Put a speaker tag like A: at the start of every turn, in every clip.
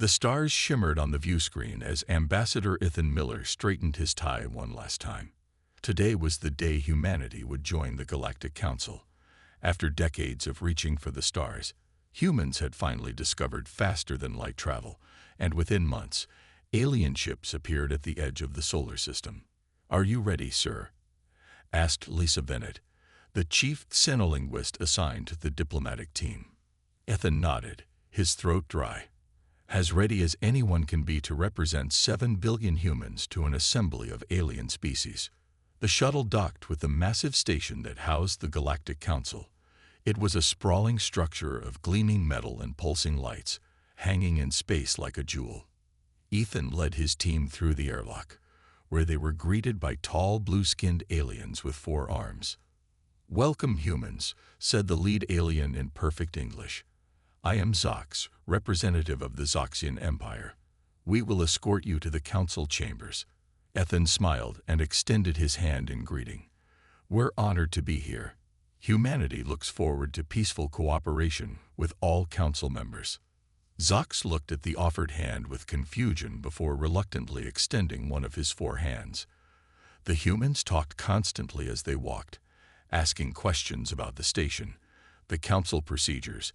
A: The stars shimmered on the view screen as Ambassador Ethan Miller straightened his tie one last time. Today was the day humanity would join the Galactic Council. After decades of reaching for the stars, humans had finally discovered faster-than-light travel, and within months, alien ships appeared at the edge of the solar system. "Are you ready, sir?" asked Lisa Bennett, the chief xenolinguist assigned to the diplomatic team. Ethan nodded, his throat dry. "As ready as anyone can be to represent 7 billion humans to an assembly of alien species." The shuttle docked with the massive station that housed the Galactic Council. It was a sprawling structure of gleaming metal and pulsing lights, hanging in space like a jewel. Ethan led his team through the airlock, where they were greeted by tall, blue-skinned aliens with 4 arms. "Welcome, humans," said the lead alien in perfect English. "I am Zox, representative of the Zoxian Empire. We will escort you to the council chambers." Ethan smiled and extended his hand in greeting. "We're honored to be here. Humanity looks forward to peaceful cooperation with all council members." Zox looked at the offered hand with confusion before reluctantly extending one of his 4 hands. The humans talked constantly as they walked, asking questions about the station, the council procedures,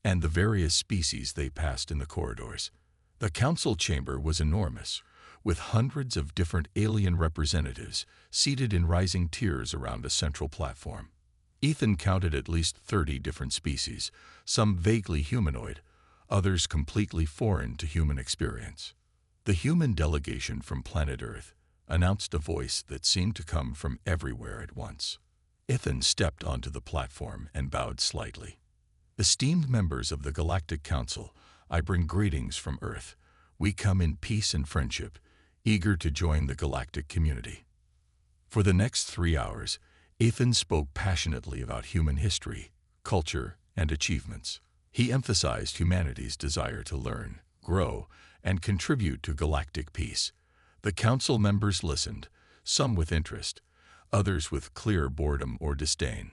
A: and the various species they passed in the corridors. The council chamber was enormous, with hundreds of different alien representatives seated in rising tiers around a central platform. Ethan counted at least 30 different species, some vaguely humanoid, others completely foreign to human experience. "The human delegation from planet Earth," announced a voice that seemed to come from everywhere at once. Ethan stepped onto the platform and bowed slightly. "Esteemed members of the Galactic Council, I bring greetings from Earth. We come in peace and friendship, eager to join the galactic community." For the next 3 hours, Ethan spoke passionately about human history, culture, and achievements. He emphasized humanity's desire to learn, grow, and contribute to galactic peace. The council members listened, some with interest, others with clear boredom or disdain.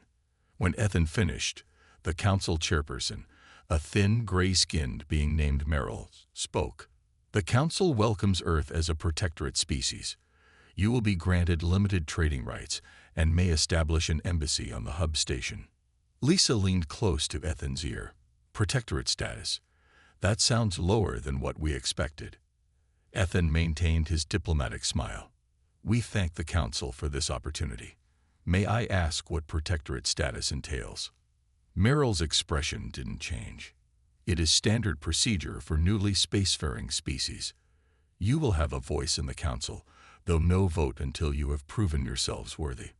A: When Ethan finished, the council chairperson, a thin, gray-skinned being named Merrill, spoke. "The council welcomes Earth as a protectorate species. You will be granted limited trading rights and may establish an embassy on the hub station." Lisa leaned close to Ethan's ear. "Protectorate status. That sounds lower than what we expected." Ethan maintained his diplomatic smile. "We thank the council for this opportunity. May I ask what protectorate status entails?" Merrill's expression didn't change. "It is standard procedure for newly spacefaring species. You will have a voice in the council, though no vote until you have proven yourselves worthy."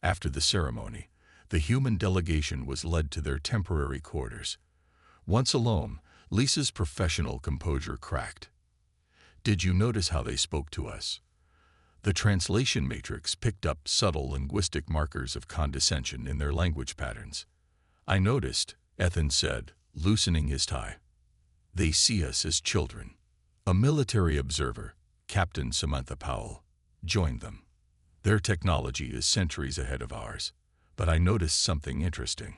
A: After the ceremony, the human delegation was led to their temporary quarters. Once alone, Lisa's professional composure cracked. "Did you notice how they spoke to us?" The translation matrix picked up subtle linguistic markers of condescension in their language patterns. "I noticed," Ethan said, loosening his tie. "They see us as children." A military observer, Captain Samantha Powell, joined them. "Their technology is centuries ahead of ours, but I noticed something interesting.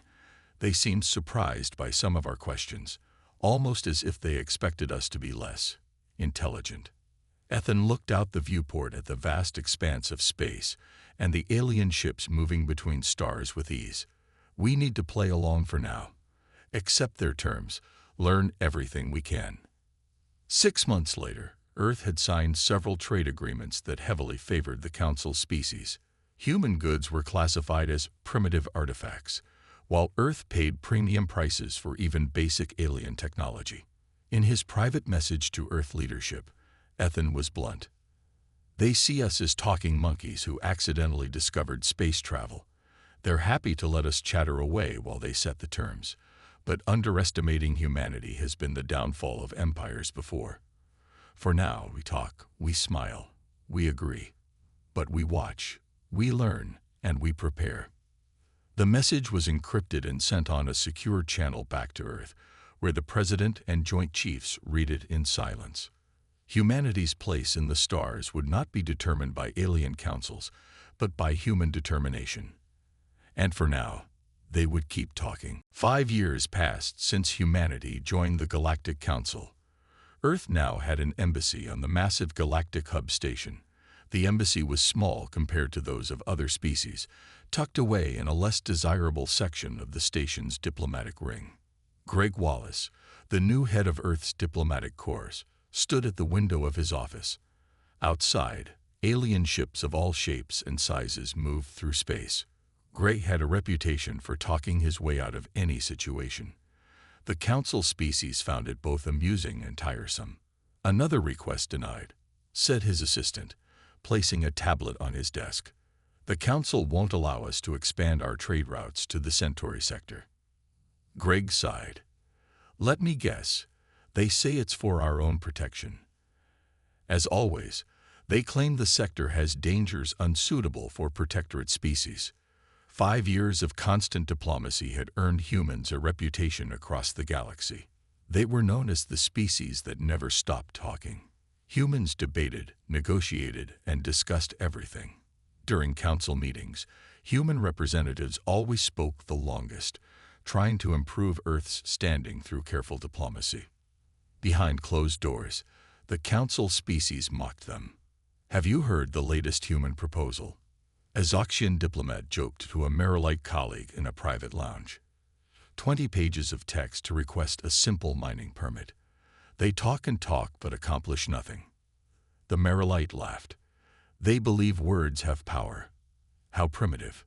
A: They seemed surprised by some of our questions, almost as if they expected us to be less intelligent." Ethan looked out the viewport at the vast expanse of space and the alien ships moving between stars with ease. "We need to play along for now. Accept their terms. Learn everything we can." 6 months later, Earth had signed several trade agreements that heavily favored the Council's species. Human goods were classified as primitive artifacts, while Earth paid premium prices for even basic alien technology. In his private message to Earth leadership, Ethan was blunt. "They see us as talking monkeys who accidentally discovered space travel. They're happy to let us chatter away while they set the terms, but underestimating humanity has been the downfall of empires before. For now, we talk, we smile, we agree. But we watch, we learn, and we prepare." The message was encrypted and sent on a secure channel back to Earth, where the President and Joint Chiefs read it in silence. Humanity's place in the stars would not be determined by alien councils, but by human determination. And for now, they would keep talking. 5 years passed since humanity joined the Galactic Council. Earth now had an embassy on the massive galactic hub station. The embassy was small compared to those of other species, tucked away in a less desirable section of the station's diplomatic ring. Greg Wallace, the new head of Earth's diplomatic corps, stood at the window of his office. Outside, alien ships of all shapes and sizes moved through space. Greg had a reputation for talking his way out of any situation. The council species found it both amusing and tiresome. "Another request denied," said his assistant, placing a tablet on his desk. "The council won't allow us to expand our trade routes to the Centauri sector." Greg sighed. "Let me guess. They say it's for our own protection." As always, they claim the sector has dangers unsuitable for protectorate species. 5 years of constant diplomacy had earned humans a reputation across the galaxy. They were known as the species that never stopped talking. Humans debated, negotiated, and discussed everything. During council meetings, human representatives always spoke the longest, trying to improve Earth's standing through careful diplomacy. Behind closed doors, the council species mocked them. "Have you heard the latest human proposal?" A Zoxian diplomat joked to a Merilite colleague in a private lounge. 20 pages of text to request a simple mining permit. They talk and talk but accomplish nothing. The Merilite laughed. "They believe words have power. How primitive."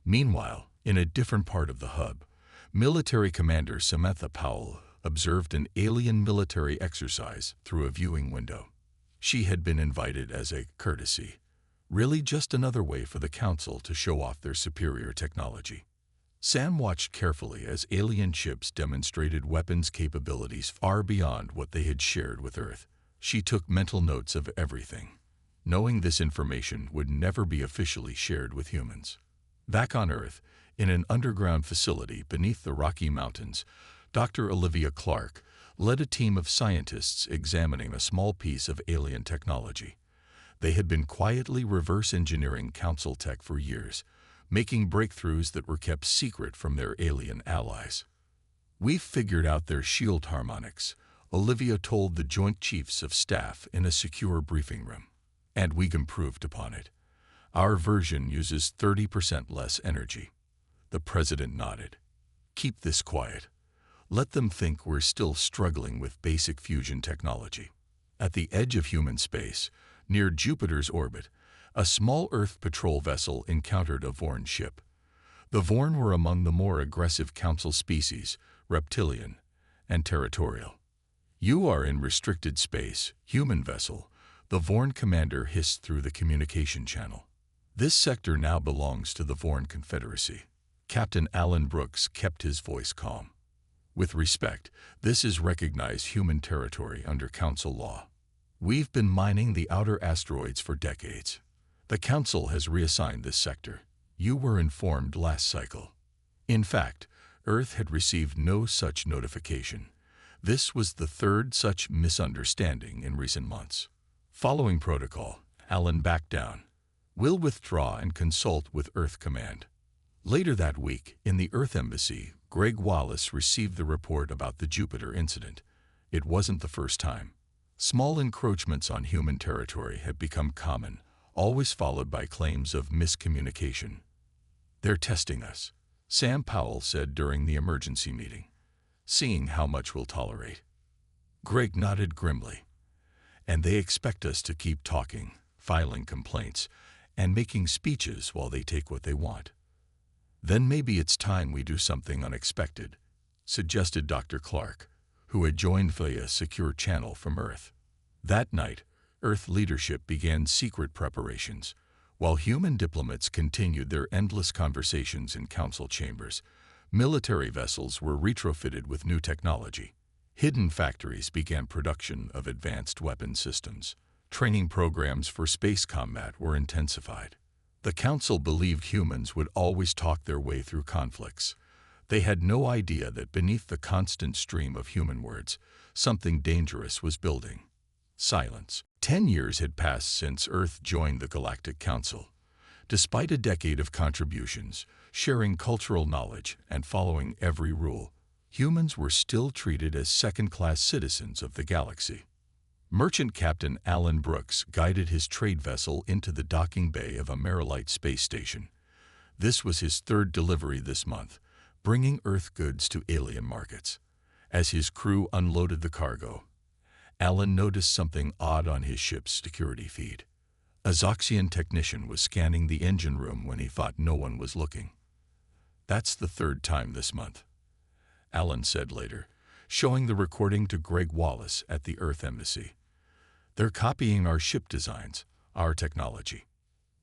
A: Meanwhile, in a different part of the hub, military commander Samantha Powell observed an alien military exercise through a viewing window. She had been invited as a courtesy. Really just another way for the council to show off their superior technology. Sam watched carefully as alien ships demonstrated weapons capabilities far beyond what they had shared with Earth. She took mental notes of everything, knowing this information would never be officially shared with humans. Back on Earth, in an underground facility beneath the Rocky Mountains, Dr. Olivia Clark led a team of scientists examining a small piece of alien technology. They had been quietly reverse engineering council tech for years, making breakthroughs that were kept secret from their alien allies. "We've figured out their shield harmonics," Olivia told the Joint Chiefs of Staff in a secure briefing room. "And we improved upon it. Our version uses 30% less energy." The president nodded. "Keep this quiet. Let them think we're still struggling with basic fusion technology." At the edge of human space, near Jupiter's orbit, a small Earth patrol vessel encountered a Vorn ship. The Vorn were among the more aggressive council species, reptilian and territorial. "You are in restricted space, human vessel," the Vorn commander hissed through the communication channel. "This sector now belongs to the Vorn Confederacy." Captain Alan Brooks kept his voice calm. "With respect, this is recognized human territory under council law. We've been mining the outer asteroids for decades. The council has reassigned this sector. You were informed last cycle." In fact, Earth had received no such notification. This was the third such misunderstanding in recent months. Following protocol, Alan backed down. "We'll withdraw and consult with Earth Command." Later that week, in the Earth Embassy, Greg Wallace received the report about the Jupiter incident. It wasn't the first time. Small encroachments on human territory had become common, always followed by claims of miscommunication. "They're testing us," Sam Powell said during the emergency meeting, "seeing how much we'll tolerate." Greg nodded grimly. "And they expect us to keep talking, filing complaints, and making speeches while they take what they want." "Then maybe it's time we do something unexpected," suggested Dr. Clark, who had joined via a secure channel from Earth. That night, Earth leadership began secret preparations, while human diplomats continued their endless conversations in council chambers. Military vessels were retrofitted with new technology. Hidden factories began production of advanced weapon systems. Training programs for space combat were intensified. The council believed humans would always talk their way through conflicts. They had no idea that beneath the constant stream of human words, something dangerous was building. Silence. 10 years had passed since Earth joined the Galactic Council. Despite a decade of contributions, sharing cultural knowledge, and following every rule, Humans were still treated as second-class citizens of the galaxy. Merchant Captain Alan Brooks guided his trade vessel into the docking bay of a Marilite space station. This was his third delivery this month, bringing Earth goods to alien markets. As his crew unloaded the cargo, Alan noticed something odd on his ship's security feed. A Zoxian technician was scanning the engine room when he thought no one was looking. "That's the third time this month," Alan said later, showing the recording to Greg Wallace at the Earth Embassy. "They're copying our ship designs, our technology."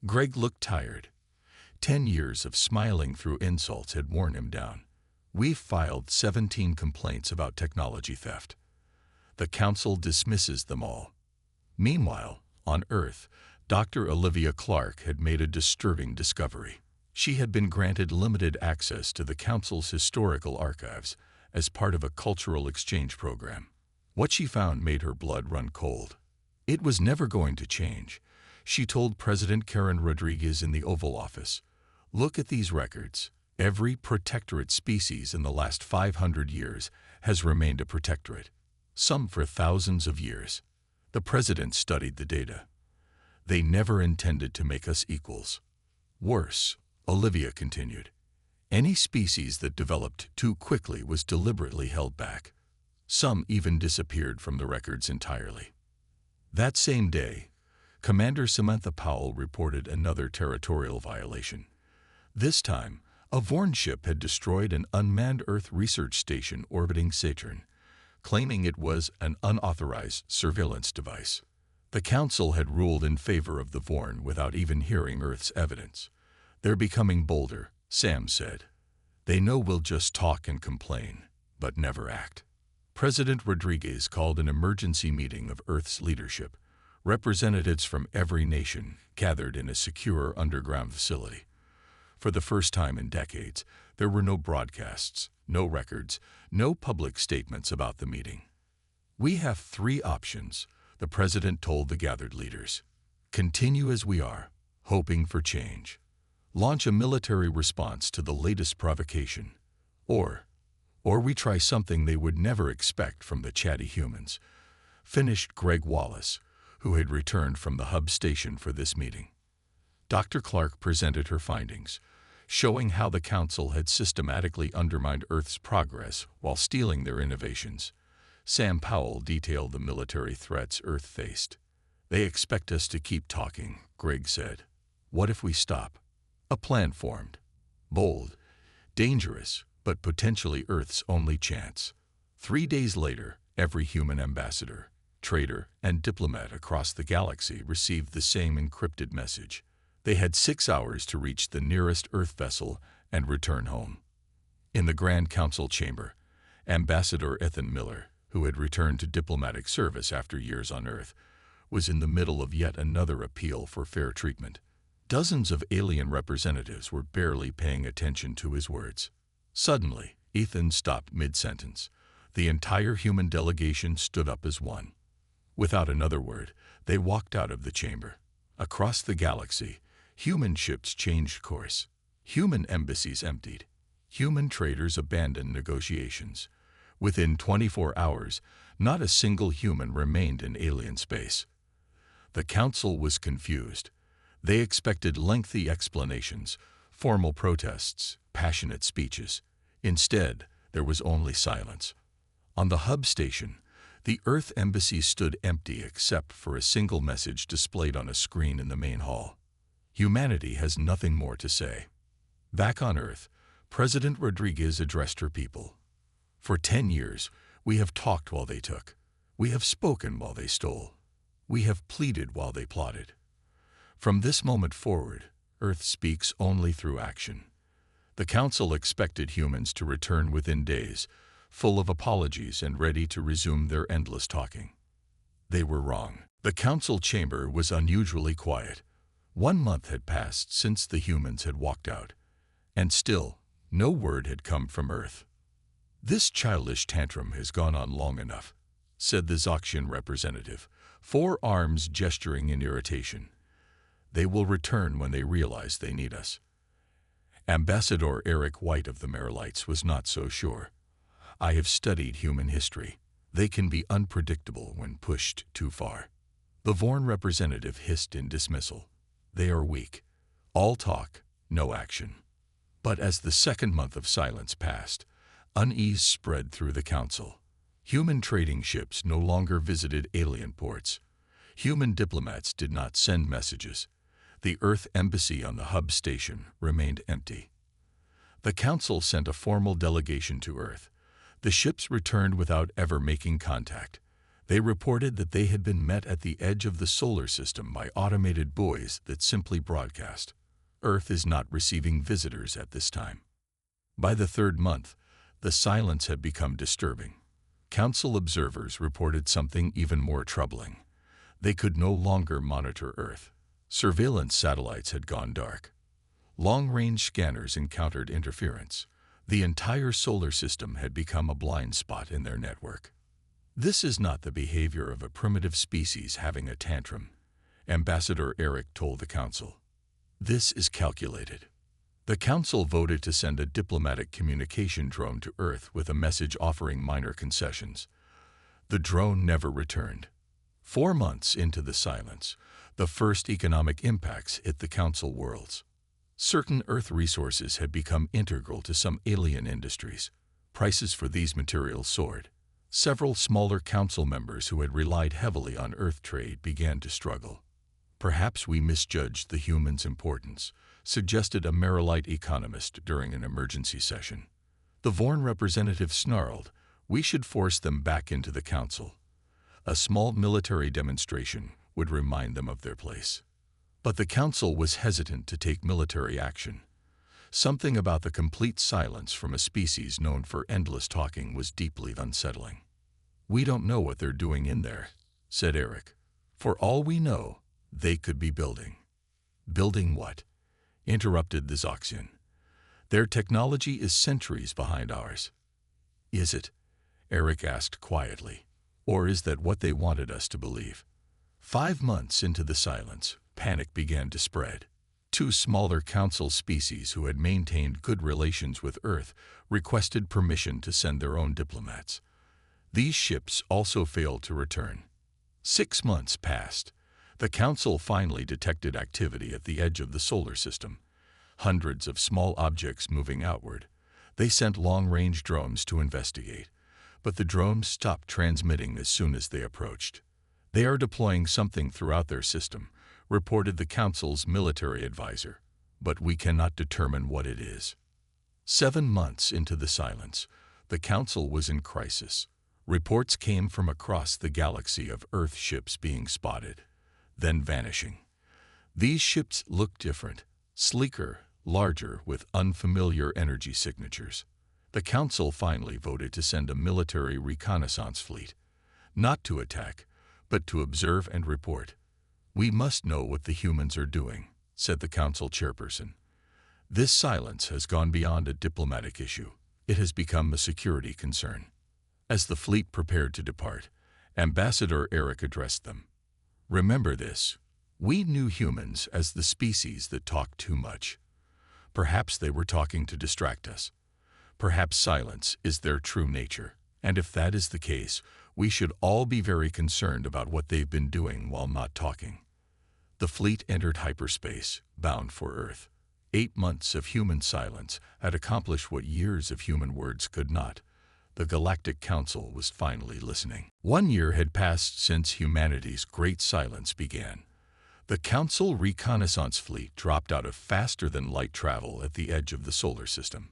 A: Greg looked tired. 10 years of smiling through insults had worn him down. "We've filed 17 complaints about technology theft. The Council dismisses them all." Meanwhile, on Earth, Dr. Olivia Clark had made a disturbing discovery. She had been granted limited access to the Council's historical archives as part of a cultural exchange program. What she found made her blood run cold. It was never going to change, she told President Karen Rodriguez in the Oval Office. "Look at these records. Every protectorate species in the last 500 years has remained a protectorate, some for thousands of years." The president studied the data. "They never intended to make us equals. Worse," Olivia continued, "any species that developed too quickly was deliberately held back. Some even disappeared from the records entirely." That same day, Commander Samantha Powell reported another territorial violation. This time, a Vorn ship had destroyed an unmanned Earth research station orbiting Saturn, claiming it was an unauthorized surveillance device. The Council had ruled in favor of the Vorn without even hearing Earth's evidence. "They're becoming bolder," Sam said. "They know we'll just talk and complain, but never act." President Rodriguez called an emergency meeting of Earth's leadership. Representatives from every nation gathered in a secure underground facility. For the first time in decades, there were no broadcasts, no records, no public statements about the meeting. "We have 3 options," the president told the gathered leaders. "Continue as we are, hoping for change. Launch a military response to the latest provocation. Or we try something they would never expect from the chatty humans," finished Greg Wallace, who had returned from the hub station for this meeting. Dr. Clark presented her findings, showing how the Council had systematically undermined Earth's progress while stealing their innovations. Sam Powell detailed the military threats Earth faced. "They expect us to keep talking," Greg said. "What if we stop?" A plan formed. Bold, dangerous, but potentially Earth's only chance. 3 days later, every human ambassador, trader, and diplomat across the galaxy received the same encrypted message. They had 6 hours to reach the nearest Earth vessel and return home. In the Grand Council chamber, Ambassador Ethan Miller, who had returned to diplomatic service after years on Earth, was in the middle of yet another appeal for fair treatment. Dozens of alien representatives were barely paying attention to his words. Suddenly, Ethan stopped mid-sentence. The entire human delegation stood up as one. Without another word, they walked out of the chamber. Across the galaxy, human ships changed course. Human embassies emptied. Human traders abandoned negotiations. Within 24 hours, not a single human remained in alien space. The Council was confused. They expected lengthy explanations, formal protests, passionate speeches. Instead, there was only silence. On the hub station, the Earth Embassy stood empty except for a single message displayed on a screen in the main hall. "Humanity has nothing more to say." Back on Earth, President Rodriguez addressed her people. "For 10 years, we have talked while they took. We have spoken while they stole. We have pleaded while they plotted. From this moment forward, Earth speaks only through action." The Council expected humans to return within days, full of apologies and ready to resume their endless talking. They were wrong. The Council chamber was unusually quiet. 1 month had passed since the humans had walked out, and still, no word had come from Earth. "This childish tantrum has gone on long enough," said the Zoxian representative, 4 arms gesturing in irritation. "They will return when they realize they need us." Ambassador Eric White of the Marilites was not so sure. I have studied human history. They can be unpredictable when pushed too far. The Vorn representative hissed in dismissal. They are weak. All talk, no action. But as the second month of silence passed, unease spread through the council. Human trading ships no longer visited alien ports. Human diplomats did not send messages. The Earth embassy on the hub station remained empty. The council sent a formal delegation to Earth. The ships returned without ever making contact. They reported that they had been met at the edge of the solar system by automated buoys that simply broadcast. Earth is not receiving visitors at this time. By the third month, the silence had become disturbing. Council observers reported something even more troubling. They could no longer monitor Earth. Surveillance satellites had gone dark. Long-range scanners encountered interference. The entire solar system had become a blind spot in their network. This is not the behavior of a primitive species having a tantrum, Ambassador Eric told the council. This is calculated. The council voted to send a diplomatic communication drone to Earth with a message offering minor concessions. The drone never returned. 4 months into the silence, the first economic impacts hit the council worlds. Certain Earth resources had become integral to some alien industries. Prices for these materials soared. Several smaller council members who had relied heavily on Earth trade began to struggle. Perhaps we misjudged the humans' importance, suggested a Marilite economist during an emergency session. The Vorn representative snarled, we should force them back into the council. A small military demonstration would remind them of their place. But the council was hesitant to take military action. Something about the complete silence from a species known for endless talking was deeply unsettling. We don't know what they're doing in there, said Eric. For all we know, they could be building. Building what? Interrupted the Zoxian. Their technology is centuries behind ours. Is it? Eric asked quietly. Or is that what they wanted us to believe? 5 months into the silence, panic began to spread. 2 smaller council species who had maintained good relations with Earth requested permission to send their own diplomats. These ships also failed to return. 6 months passed. The council finally detected activity at the edge of the solar system. Hundreds of small objects moving outward. They sent long-range drones to investigate, but the drones stopped transmitting as soon as they approached. They are deploying something throughout their system, reported the council's military advisor, but we cannot determine what it is. 7 months into the silence, the council was in crisis. Reports came from across the galaxy of Earth ships being spotted, then vanishing. These ships looked different, sleeker, larger, with unfamiliar energy signatures. The council finally voted to send a military reconnaissance fleet, not to attack, but to observe and report. We must know what the humans are doing, said the council chairperson. This silence has gone beyond a diplomatic issue. It has become a security concern. As the fleet prepared to depart, Ambassador Eric addressed them. Remember this. We knew humans as the species that talked too much. Perhaps they were talking to distract us. Perhaps silence is their true nature. And if that is the case, we should all be very concerned about what they've been doing while not talking. The fleet entered hyperspace, bound for Earth. 8 months of human silence had accomplished what years of human words could not. The Galactic Council was finally listening. 1 year had passed since humanity's great silence began. The Council reconnaissance fleet dropped out of faster-than-light travel at the edge of the solar system.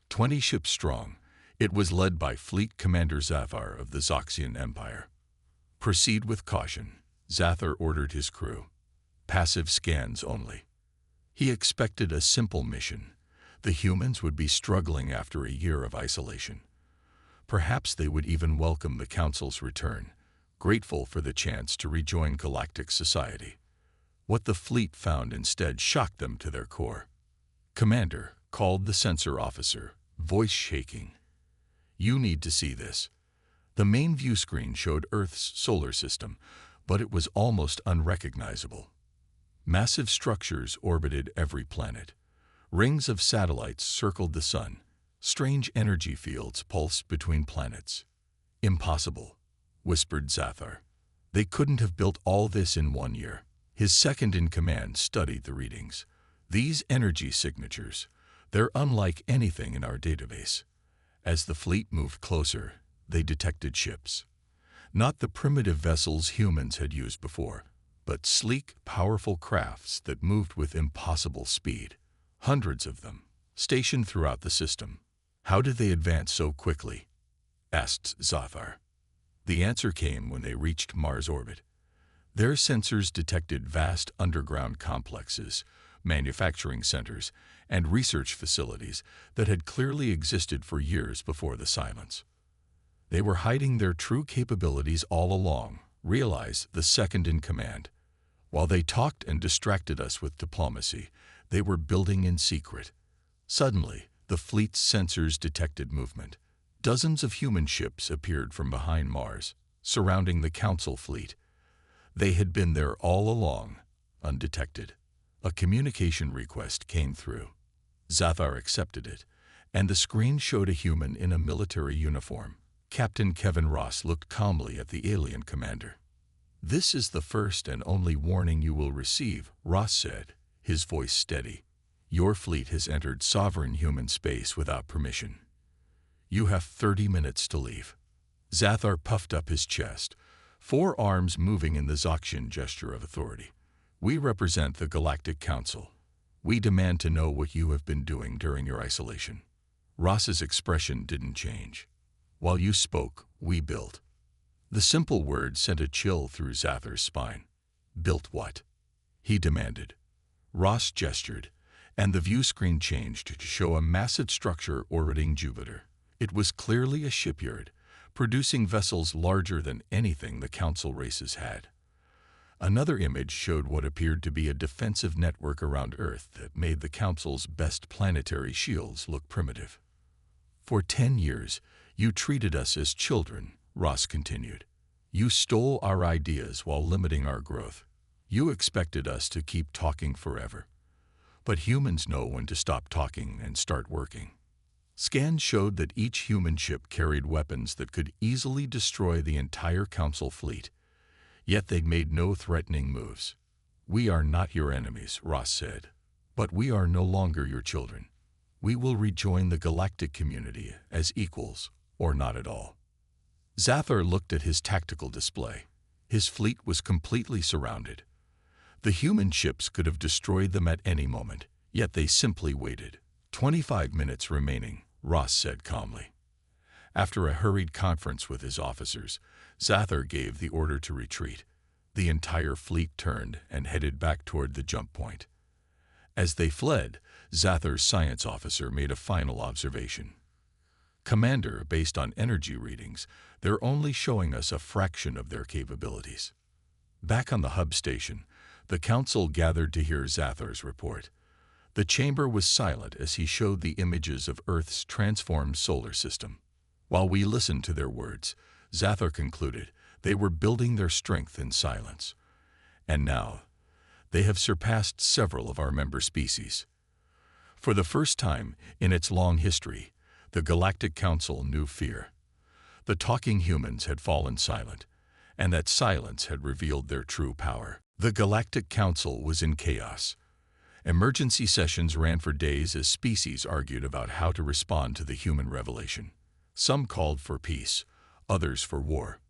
A: 20 ships strong, it was led by Fleet Commander Zathar of the Zoxian Empire. Proceed with caution, Zathar ordered his crew. Passive scans only. He expected a simple mission. The humans would be struggling after a year of isolation. Perhaps they would even welcome the Council's return, grateful for the chance to rejoin galactic society. What the fleet found instead shocked them to their core. Commander, called the sensor officer, voice shaking. You need to see this. The main view screen showed Earth's solar system, but it was almost unrecognizable. Massive structures orbited every planet. Rings of satellites circled the sun. Strange energy fields pulsed between planets. Impossible, whispered Zathar. They couldn't have built all this in 1 year. His second-in-command studied the readings. These energy signatures, they're unlike anything in our database. As the fleet moved closer, they detected ships. Not the primitive vessels humans had used before, but sleek, powerful crafts that moved with impossible speed. Hundreds of them, stationed throughout the system. How did they advance so quickly? Asked Zathar. The answer came when they reached Mars' orbit. Their sensors detected vast underground complexes, manufacturing centers, and research facilities that had clearly existed for years before the silence. They were hiding their true capabilities all along, realized the second-in-command. While they talked and distracted us with diplomacy, they were building in secret. Suddenly, the fleet's sensors detected movement. Dozens of human ships appeared from behind Mars, surrounding the Council fleet. They had been there all along, undetected. A communication request came through. Zathar accepted it, and the screen showed a human in a military uniform. Captain Kevin Ross looked calmly at the alien commander. "This is the first and only warning you will receive," Ross said, his voice steady. "Your fleet has entered sovereign human space without permission. You have 30 minutes to leave." Zathar puffed up his chest, 4 arms moving in the Zoxian gesture of authority. "We represent the Galactic Council. We demand to know what you have been doing during your isolation." Ross's expression didn't change. "While you spoke, we built." The simple word sent a chill through Zathar's spine. "Built what?" he demanded. Ross gestured, and the view screen changed to show a massive structure orbiting Jupiter. It was clearly a shipyard, producing vessels larger than anything the Council races had. Another image showed what appeared to be a defensive network around Earth that made the Council's best planetary shields look primitive. "For 10 years, you treated us as children," Ross continued. "You stole our ideas while limiting our growth. You expected us to keep talking forever. But humans know when to stop talking and start working." Scans showed that each human ship carried weapons that could easily destroy the entire Council fleet. Yet they made no threatening moves. "We are not your enemies," Ross said. "But we are no longer your children. We will rejoin the galactic community as equals, or not at all." Zathar looked at his tactical display. His fleet was completely surrounded. The human ships could have destroyed them at any moment, yet they simply waited. 25 minutes remaining, Ross said calmly. After a hurried conference with his officers, Zathar gave the order to retreat. The entire fleet turned and headed back toward the jump point. As they fled, Zathar's science officer made a final observation. "Commander, based on energy readings, they're only showing us a fraction of their capabilities." Back on the hub station, the Council gathered to hear Zathar's report. The chamber was silent as he showed the images of Earth's transformed solar system. While we listened to their words, Zathar concluded they were building their strength in silence. And now, they have surpassed several of our member species. For the first time in its long history, the Galactic Council knew fear. The talking humans had fallen silent, and that silence had revealed their true power. The Galactic Council was in chaos. Emergency sessions ran for days as species argued about how to respond to the human revelation. Some called for peace, others for war.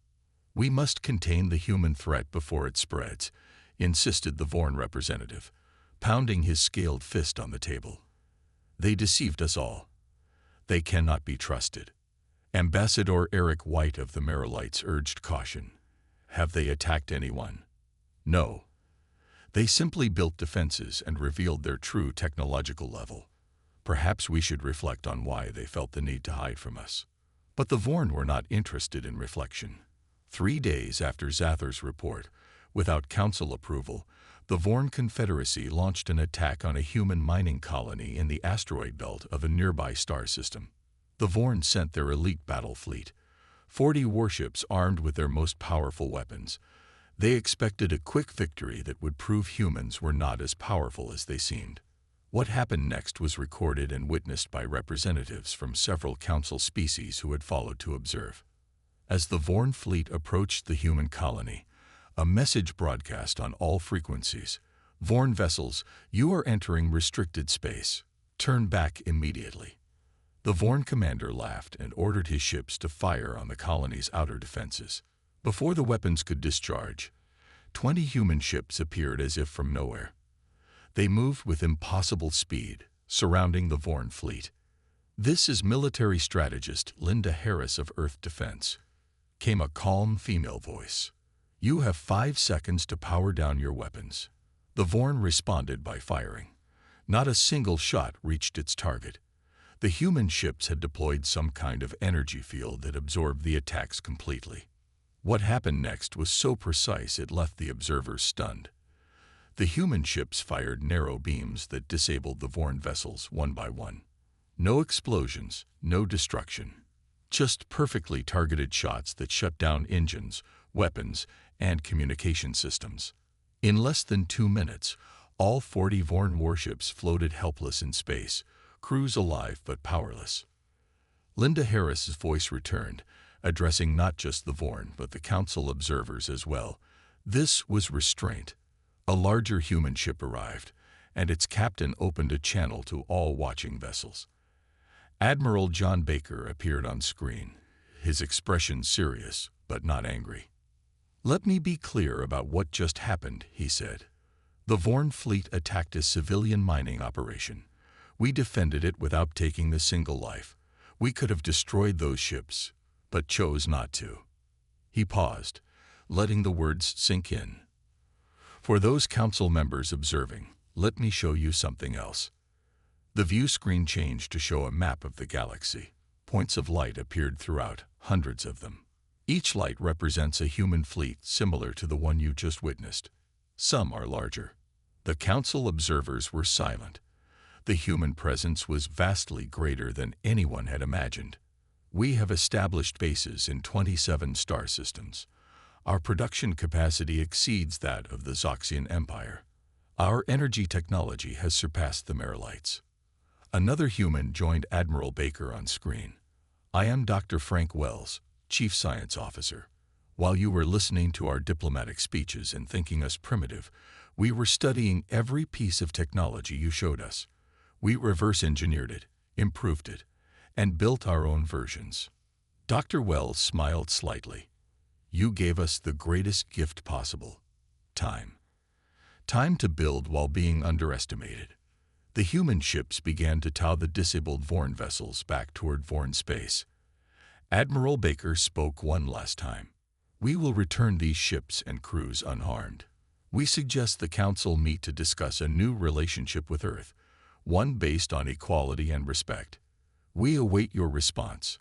A: "We must contain the human threat before it spreads," insisted the Vorn representative, pounding his scaled fist on the table. "They deceived us all. They cannot be trusted." Ambassador Eric White of the Merrillites urged caution. "Have they attacked anyone?" "No. They simply built defenses and revealed their true technological level. Perhaps we should reflect on why they felt the need to hide from us." But the Vorn were not interested in reflection. 3 days after Zathar's report, without Council approval, the Vorn Confederacy launched an attack on a human mining colony in the asteroid belt of a nearby star system. The Vorn sent their elite battle fleet, 40 warships armed with their most powerful weapons. They expected a quick victory that would prove humans were not as powerful as they seemed. What happened next was recorded and witnessed by representatives from several council species who had followed to observe. As the Vorn fleet approached the human colony, a message broadcast on all frequencies: "Vorn vessels, you are entering restricted space. Turn back immediately." The Vorn commander laughed and ordered his ships to fire on the colony's outer defenses. Before the weapons could discharge, 20 human ships appeared as if from nowhere. They moved with impossible speed, surrounding the Vorn fleet. "This is military strategist Linda Harris of Earth Defense," came a calm female voice. "You have 5 seconds to power down your weapons." The Vorn responded by firing. Not a single shot reached its target. The human ships had deployed some kind of energy field that absorbed the attacks completely. What happened next was so precise it left the observers stunned. The human ships fired narrow beams that disabled the Vorn vessels one by one. No explosions, no destruction. Just perfectly targeted shots that shut down engines, weapons, and communication systems. In less than 2 minutes, all 40 Vorn warships floated helpless in space, crews alive but powerless. Linda Harris's voice returned, addressing not just the Vorn but the council observers as well. This was restraint. A larger human ship arrived, and its captain opened a channel to all watching vessels. Admiral John Baker appeared on screen, his expression serious but not angry. "Let me be clear about what just happened," he said. "The Vorn fleet attacked a civilian mining operation. We defended it without taking a single life. We could have destroyed those ships, but chose not to." He paused, letting the words sink in. "For those council members observing, let me show you something else." The view screen changed to show a map of the galaxy. Points of light appeared throughout, hundreds of them. Each light represents a human fleet similar to the one you just witnessed. Some are larger. The council observers were silent. The human presence was vastly greater than anyone had imagined. "We have established bases in 27 star systems. Our production capacity exceeds that of the Zoxian Empire. Our energy technology has surpassed the Merilites." Another human joined Admiral Baker on screen. "I am Dr. Frank Wells, Chief Science Officer. While you were listening to our diplomatic speeches and thinking us primitive, we were studying every piece of technology you showed us. We reverse-engineered it, improved it, and built our own versions." Dr. Wells smiled slightly. "You gave us the greatest gift possible: time. Time to build while being underestimated." The human ships began to tow the disabled Vorn vessels back toward Vorn space. Admiral Baker spoke one last time. "We will return these ships and crews unharmed. We suggest the Council meet to discuss a new relationship with Earth, one based on equality and respect. We await your response.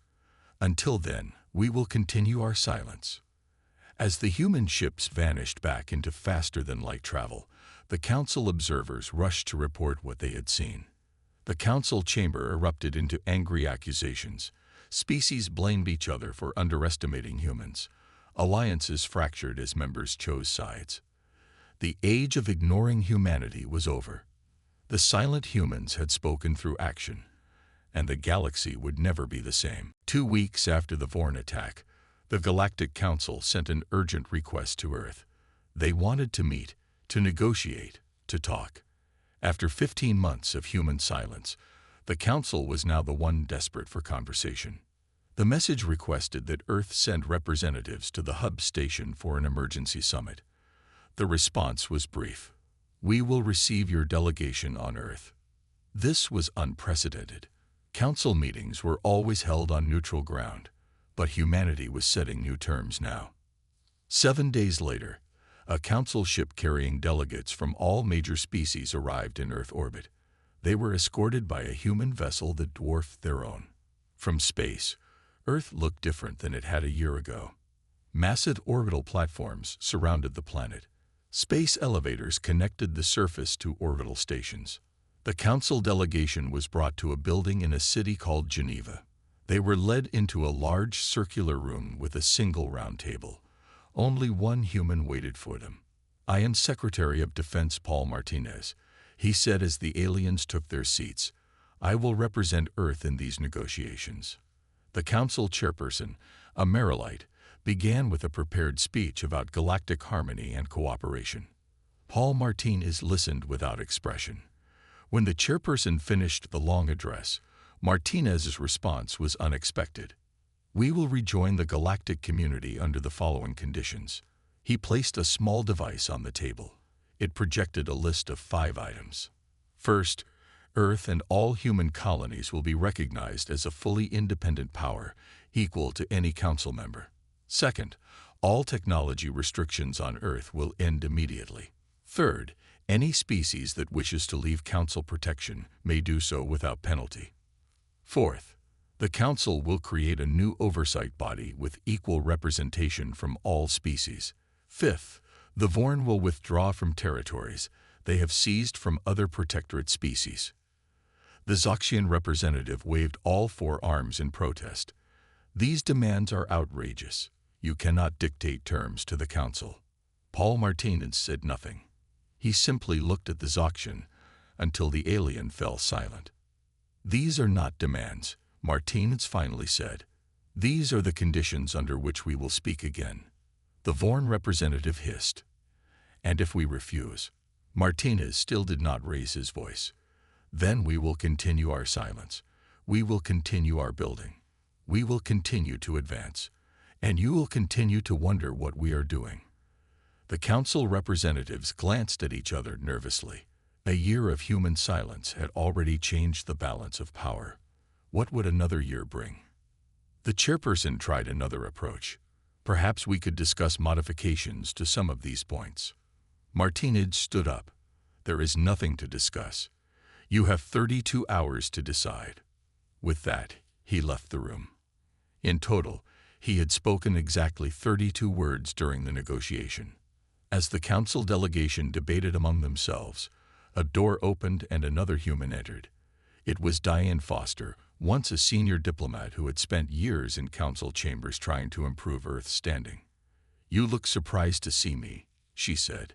A: Until then, we will continue our silence." As the human ships vanished back into faster-than-light travel, the Council observers rushed to report what they had seen. The Council chamber erupted into angry accusations. Species blamed each other for underestimating humans. Alliances fractured as members chose sides. The age of ignoring humanity was over. The silent humans had spoken through action, and the galaxy would never be the same. 2 weeks after the Vorn attack, the Galactic Council sent an urgent request to Earth. They wanted to meet, to negotiate, to talk. After 15 months of human silence, the Council was now the one desperate for conversation. The message requested that Earth send representatives to the hub station for an emergency summit. The response was brief: "We will receive your delegation on Earth." This was unprecedented. Council meetings were always held on neutral ground, but humanity was setting new terms now. 7 days later, a council ship carrying delegates from all major species arrived in Earth orbit. They were escorted by a human vessel that dwarfed their own. From space, Earth looked different than it had a year ago. Massive orbital platforms surrounded the planet. Space elevators connected the surface to orbital stations. The council delegation was brought to a building in a city called Geneva. They were led into a large circular room with a single round table. Only one human waited for them. "I am Secretary of Defense Paul Martinez. He said as the aliens took their seats, "I will represent Earth in these negotiations." The council chairperson, a Marilite, began with a prepared speech about galactic harmony and cooperation. Paul Martinez listened without expression. When the chairperson finished the long address, Martinez's response was unexpected. "We will rejoin the galactic community under the following conditions." He placed a small device on the table. It projected a list of 5 items. First, Earth and all human colonies will be recognized as a fully independent power, equal to any council member. Second, all technology restrictions on Earth will end immediately. Third, any species that wishes to leave council protection may do so without penalty. Fourth, the council will create a new oversight body with equal representation from all species. Fifth, the Vorn will withdraw from territories they have seized from other protectorate species. The Zoxian representative waved all 4 arms in protest. "These demands are outrageous. You cannot dictate terms to the council." Paul Martinez said nothing. He simply looked at the Zoxian until the alien fell silent. "These are not demands," Martinez finally said. "These are the conditions under which we will speak again." The Vorn representative hissed. "And if we refuse?" Martinez still did not raise his voice. "Then we will continue our silence. We will continue our building. We will continue to advance. And you will continue to wonder what we are doing." The council representatives glanced at each other nervously. A year of human silence had already changed the balance of power. What would another year bring? The chairperson tried another approach. "Perhaps we could discuss modifications to some of these points." Martinez stood up. "There is nothing to discuss. You have 32 hours to decide." With that, he left the room. In total, he had spoken exactly 32 words during the negotiation. As the council delegation debated among themselves, a door opened and another human entered. It was Diane Foster, once a senior diplomat who had spent years in council chambers trying to improve Earth's standing. "You look surprised to see me," she said.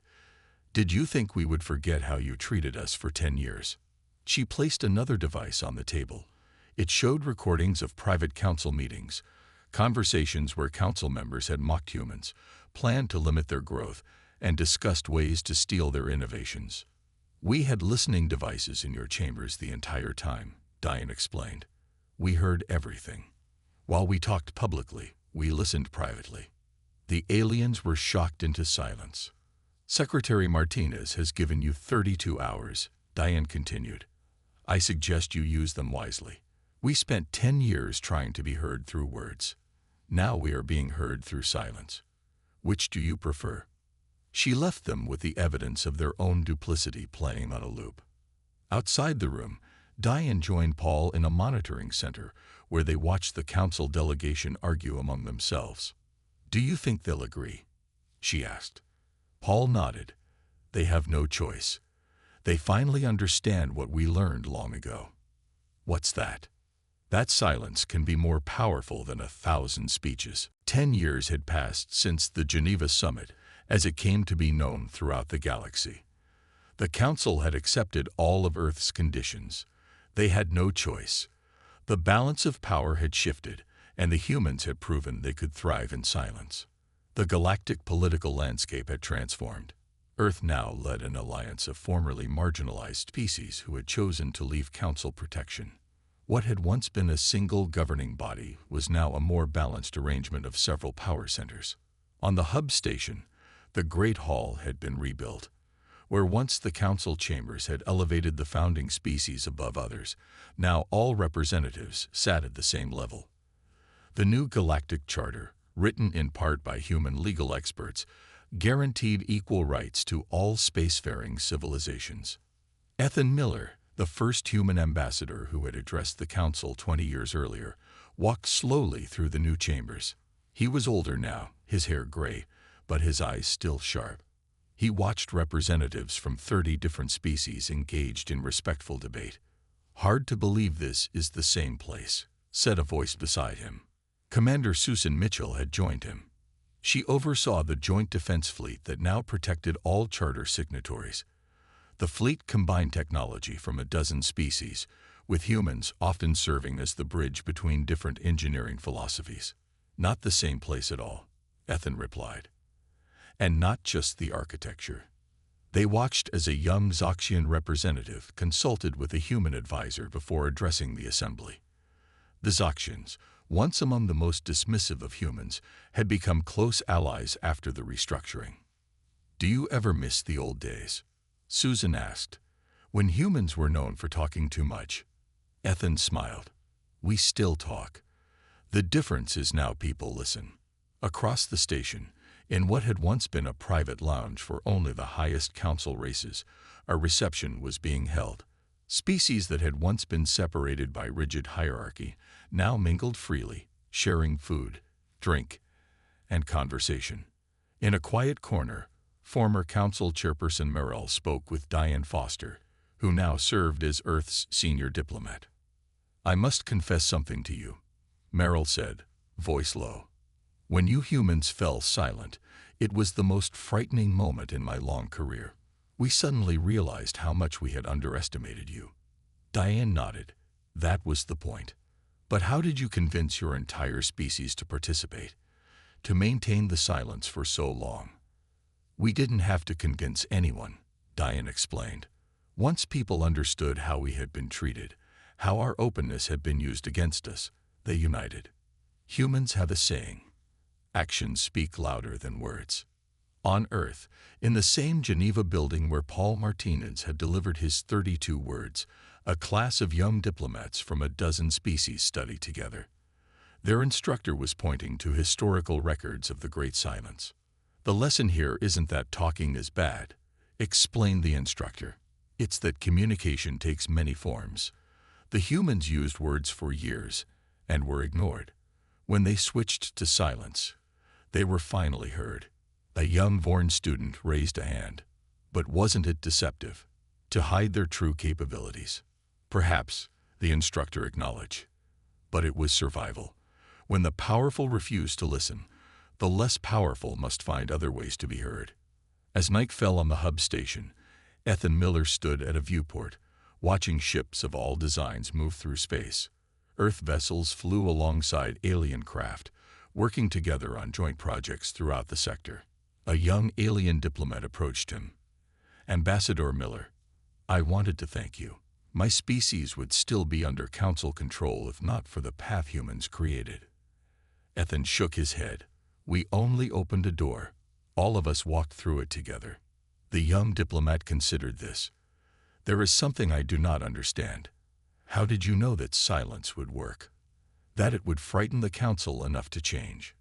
A: "Did you think we would forget how you treated us for 10 years? She placed another device on the table. It showed recordings of private council meetings, conversations where council members had mocked humans, planned to limit their growth, and discussed ways to steal their innovations. "We had listening devices in your chambers the entire time," Diane explained. "We heard everything. While we talked publicly, we listened privately." The aliens were shocked into silence. "Secretary Martinez has given you 32 hours, Diane continued. "I suggest you use them wisely. We spent 10 years trying to be heard through words. Now we are being heard through silence. Which do you prefer?" She left them with the evidence of their own duplicity playing on a loop. Outside the room, Diane joined Paul in a monitoring center where they watched the council delegation argue among themselves. "Do you think they'll agree?" she asked. Paul nodded. "They have no choice. They finally understand what we learned long ago." "What's that?" "That silence can be more powerful than 1,000 speeches." 10 years had passed since the Geneva Summit, as it came to be known throughout the galaxy. The Council had accepted all of Earth's conditions. They had no choice. The balance of power had shifted, and the humans had proven they could thrive in silence. The galactic political landscape had transformed. Earth now led an alliance of formerly marginalized species who had chosen to leave Council protection. What had once been a single governing body was now a more balanced arrangement of several power centers. On the hub station, the Great Hall had been rebuilt. Where once the council chambers had elevated the founding species above others, now all representatives sat at the same level. The new Galactic Charter, written in part by human legal experts, guaranteed equal rights to all spacefaring civilizations. Ethan Miller, the first human ambassador who had addressed the council 20 years earlier, walked slowly through the new chambers. He was older now, his hair gray, but his eyes still sharp. He watched representatives from 30 different species engaged in respectful debate. "Hard to believe this is the same place," said a voice beside him. Commander Susan Mitchell had joined him. She oversaw the Joint Defense Fleet that now protected all charter signatories. The fleet combined technology from a dozen species, with humans often serving as the bridge between different engineering philosophies. Not the same place at all, Ethan replied. And not just the architecture. They watched as a young Zoxian representative consulted with a human advisor before addressing the assembly. The Zoxians, once among the most dismissive of humans, had become close allies after the restructuring. "Do you ever miss the old days?" Susan asked. "When humans were known for talking too much." Ethan smiled. "We still talk. The difference is now people listen." Across the station, in what had once been a private lounge for only the highest council races, a reception was being held. Species that had once been separated by rigid hierarchy now mingled freely, sharing food, drink, and conversation. In a quiet corner, former council chairperson Merrill spoke with Diane Foster, who now served as Earth's senior diplomat. "I must confess something to you," Merrill said, voice low. "When you humans fell silent, it was the most frightening moment in my long career. We suddenly realized how much we had underestimated you." Diane nodded. "That was the point. But how did you convince your entire species to participate, to maintain the silence for so long?" "We didn't have to convince anyone," Diane explained. "Once people understood how we had been treated, how our openness had been used against us, they united. Humans have a saying, actions speak louder than words." On Earth, in the same Geneva building where Paul Martinez had delivered his 32 words, a class of young diplomats from a dozen species studied together. Their instructor was pointing to historical records of the Great Silence. "The lesson here isn't that talking is bad," explained the instructor. "It's that communication takes many forms. The humans used words for years and were ignored. When they switched to silence, they were finally heard." A young Vorn student raised a hand. "But wasn't it deceptive? To hide their true capabilities?" "Perhaps," the instructor acknowledged. "But it was survival. When the powerful refuse to listen, the less powerful must find other ways to be heard." As night fell on the hub station, Ethan Miller stood at a viewport, watching ships of all designs move through space. Earth vessels flew alongside alien craft, working together on joint projects throughout the sector. A young alien diplomat approached him. "Ambassador Miller, I wanted to thank you. My species would still be under council control if not for the path humans created." Ethan shook his head. "We only opened a door. All of us walked through it together." The young diplomat considered this. "There is something I do not understand. How did you know that silence would work? That it would frighten the council enough to change?"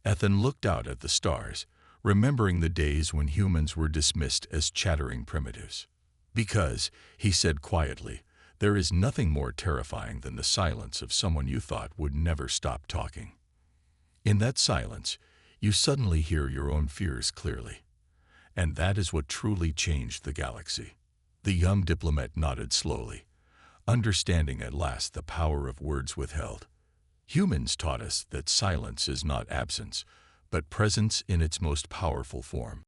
A: Ethan looked out at the stars, remembering the days when humans were dismissed as chattering primitives. "Because," he said quietly, "there is nothing more terrifying than the silence of someone you thought would never stop talking. In that silence, you suddenly hear your own fears clearly. And that is what truly changed the galaxy." The young diplomat nodded slowly, understanding at last the power of words withheld. "Humans taught us that silence is not absence, but presence in its most powerful form."